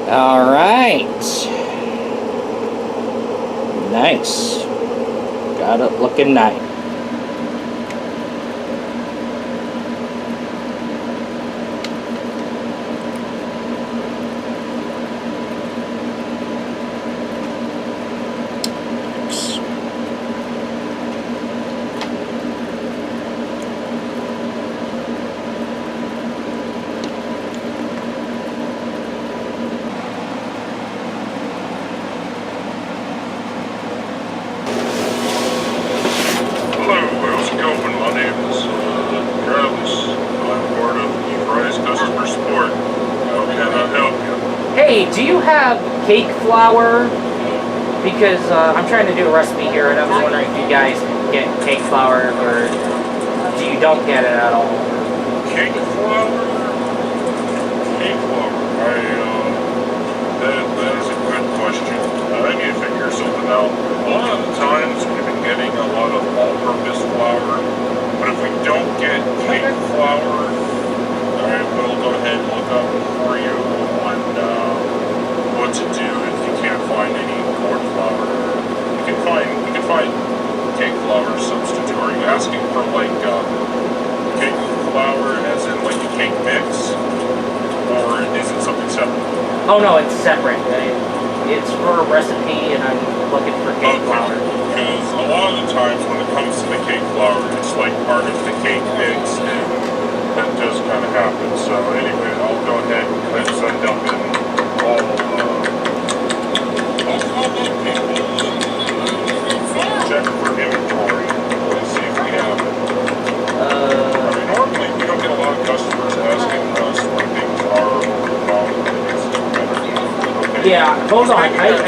All right. Nice. Got it looking nice. Hey, do you have cake flour? Because I'm trying to do a recipe here, and I was wondering if you guys get cake flour, or do you don't get it at all? Cake flour? Cake flour. That is a good question. I need to figure something out. A lot of the times we've been getting a lot of all-purpose flour, but if we don't get cake flour, I will go ahead and look up for you on what to do if you can't find any corn flour. You can find cake flour substitute. Are you asking for like cake flour as in like a cake mix, or is it something separate? Oh no, it's separate. It's for a recipe, and I'm looking for cake flour. Because a lot of the times when it comes to the cake flour, it's like part of the cake mix, and that does kind of happen. So anyway, I'll go ahead and send up in all I'll call up people and check for inventory and see if we have it. I mean, normally we don't get a lot of customers asking us when things are wrong. Okay. Yeah, hold on. I was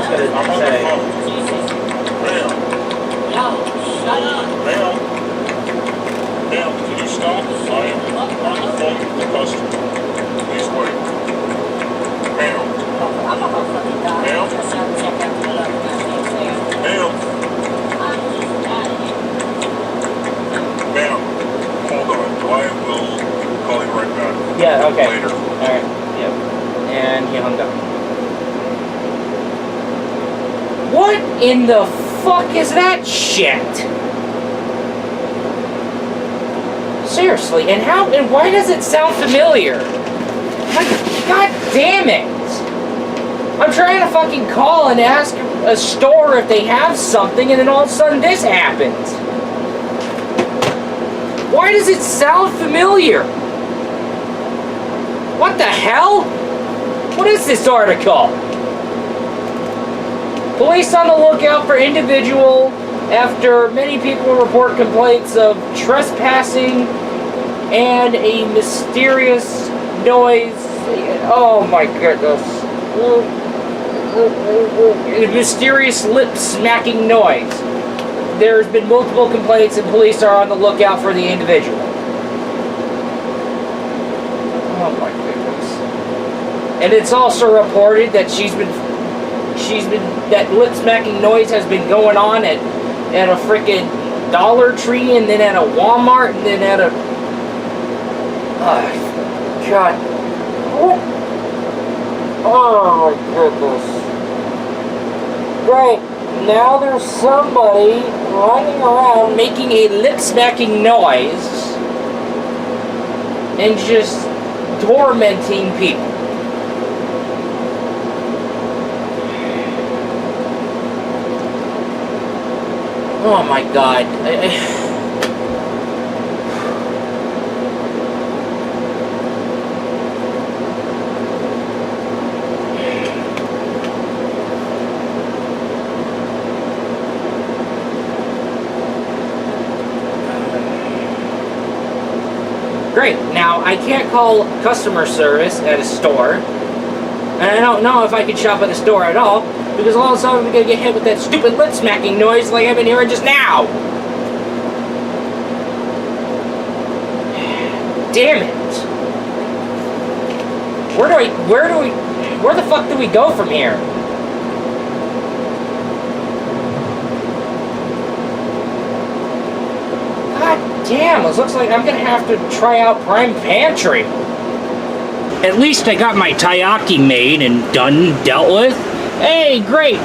gonna say. Ma'am. No, shut up. Ma'am. Ma'am, can you stop? I am on the phone with the customer. Please wait. Ma'am. I'm a motherfucking dog. Ma'am. Just check out the other guy. Ma'am. Ma'am. Hold on. I will call you right back. Yeah, okay. Later. Alright, yep. And he hung up. What in the fuck is that shit? Seriously, and why does it sound familiar? Like, god damn it! I'm trying to fucking call and ask a store if they have something, and then all of a sudden this happens. Why does it sound familiar? What the hell? What is this article? Police on the lookout for individual after many people report complaints of trespassing and a mysterious noise. Oh my goodness. A mysterious lip smacking noise. There's been multiple complaints and police are on the lookout for the individual. Oh my goodness. And it's also reported that that lip smacking noise has been going on at a freaking Dollar Tree, and then at a Walmart, and then at a God. Oh my goodness. Right, now there's somebody running around making a lip smacking noise and just tormenting people. Oh my god. Great. Now, I can't call customer service at a store, and I don't know if I can shop at a store at all, because all of a sudden I'm going to get hit with that stupid lip smacking noise like I've been hearing just now. Damn it. Where the fuck do we go from here? God damn, it looks like I'm going to have to try out Prime Pantry. At least I got my taiyaki made and done, dealt with. Hey, great.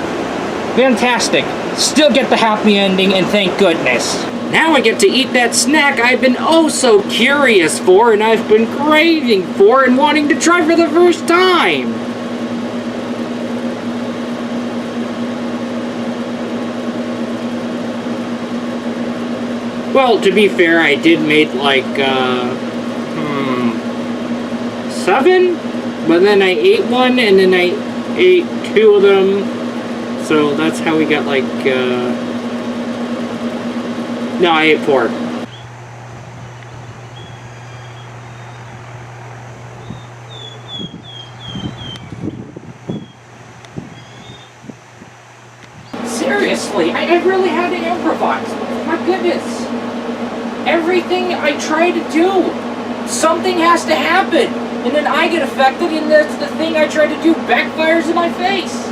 Fantastic. Still get the happy ending, and thank goodness. Now I get to eat that snack I've been oh so curious for, and I've been craving for, and wanting to try for the first time. Well, to be fair, I did make like, 7? But then I ate one, and then I ate 2 of them. So that's how we got like, no, I ate 4. Seriously, I really had to improvise. My goodness. Everything I try to do, something has to happen. And then I get affected, and that's the thing I try to do backfires in my face.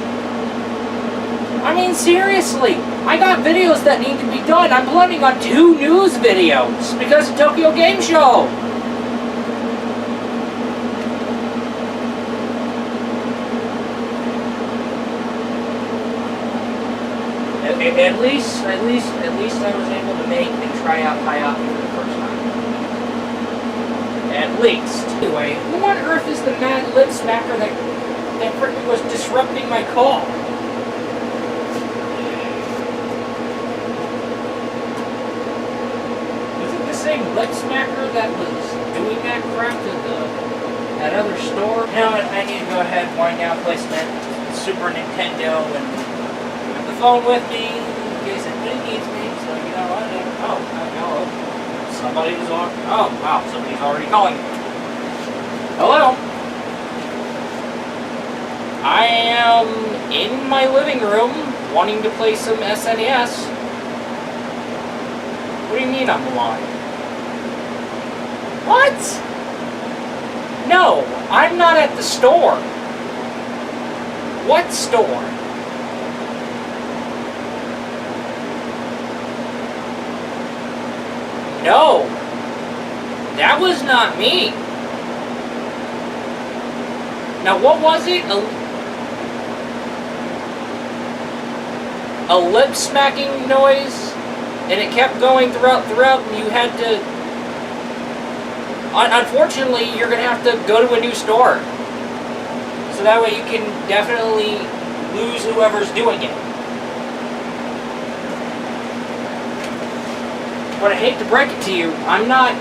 I mean, seriously, I got videos that need to be done. I'm planning on 2 news videos because of Tokyo Game Show. At least I was able to make and try out Hayaki for the first time. At least. Anyway, who on earth is the mad lip smacker that freaking was disrupting my call? Was it the same lip smacker that was doing that crap to that other store? You know what, I need to go ahead and wind down placement Super Nintendo and have the phone with me in case anybody needs me. So you know what? Oh, somebody's on. Oh, wow, somebody's already calling me. Hello. I am in my living room wanting to play some SNES. What do you mean I'm alive? What? No, I'm not at the store. What store? No, that was not me. Now what was it? A lip smacking noise, and it kept going throughout, and you had to. Unfortunately, you're gonna have to go to a new store, so that way you can definitely lose whoever's doing it. But I hate to break it to you, I'm not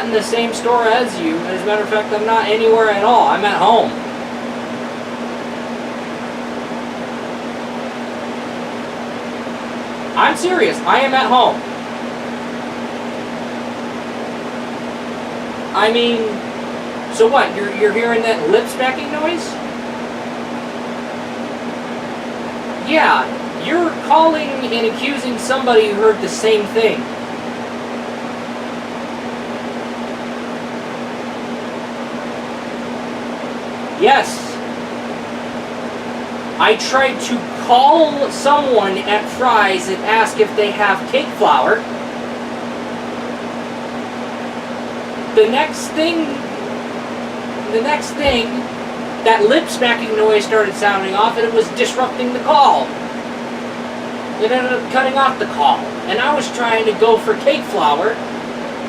in the same store as you. As a matter of fact, I'm not anywhere at all. I'm at home. I'm serious. I am at home. I mean, so what? You're hearing that lip smacking noise? Yeah. You're calling and accusing somebody who heard the same thing. Yes. I tried to call someone at Fry's and ask if they have cake flour. The next thing, that lip smacking noise started sounding off, and it was disrupting the call. It ended up cutting off the call, and I was trying to go for cake flour,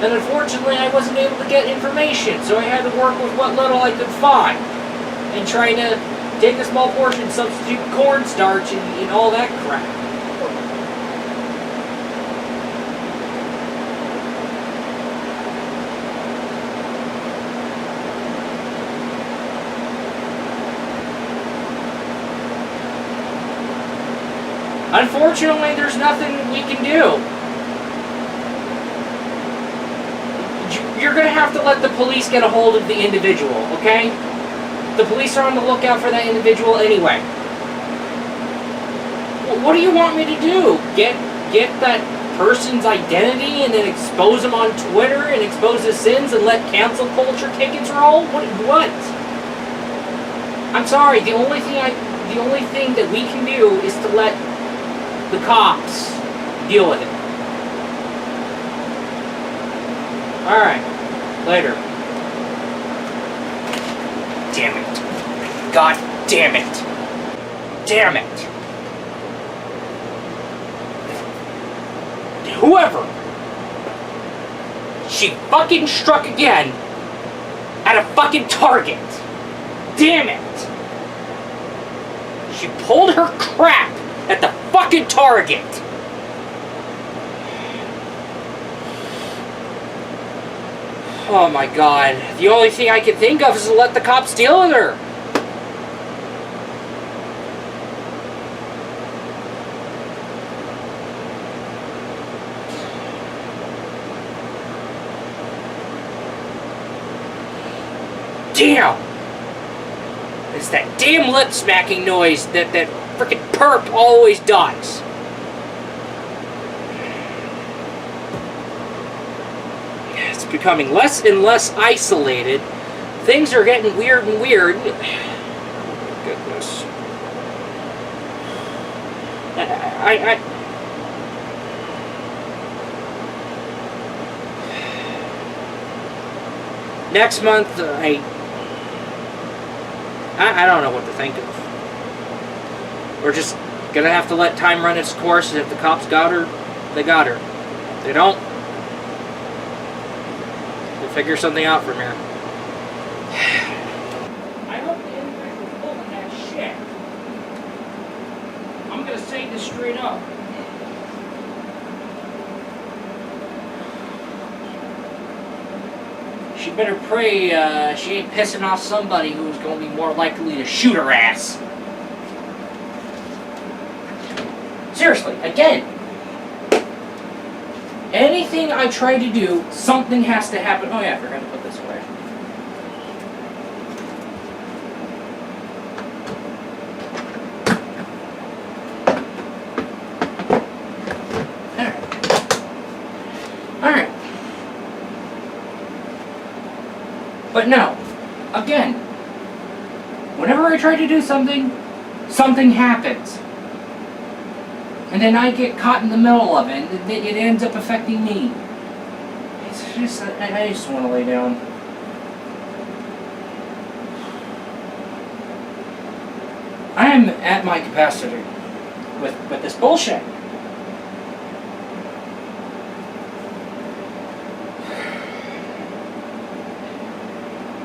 and unfortunately I wasn't able to get information, so I had to work with what little I could find, and trying to take a small portion, substitute cornstarch, and all that crap. Unfortunately, there's nothing we can do. You're going to have to let the police get a hold of the individual, okay? The police are on the lookout for that individual anyway. What do you want me to do? Get that person's identity and then expose them on Twitter and expose his sins and let cancel culture kick its roll? What? I'm sorry, the only thing that we can do is to let the cops deal with it. Alright, later. damn it. God damn it. Damn it. Whoever. She fucking struck again at a fucking target. Damn it. She pulled her crap at the fucking target. Oh my god. The only thing I can think of is to let the cops deal with her. Damn! It's that damn lip smacking noise that frickin' perp always does. It's becoming less and less isolated. Things are getting weird and weird. Oh my goodness. Next month, I don't know what to think of. We're just gonna have to let time run its course, and if the cops got her, they got her. If they don't, we'll figure something out from here. I hope the immigrant was pulling that shit. I'm gonna say this straight up. She better pray she ain't pissing off somebody who's going to be more likely to shoot her ass. Seriously, again. Anything I try to do, something has to happen. Oh yeah, I forgot to put this away. Alright. But no, again, whenever I try to do something, something happens. And then I get caught in the middle of it, and it ends up affecting me. It's just, I just want to lay down. I am at my capacity with this bullshit.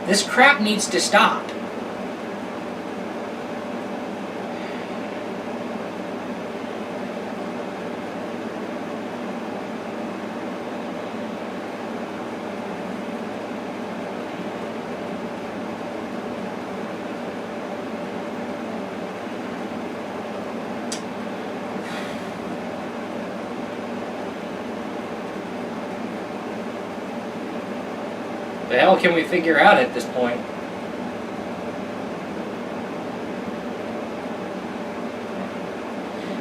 This crap needs to stop. The hell can we figure out at this point?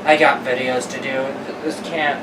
I got videos to do. This can't...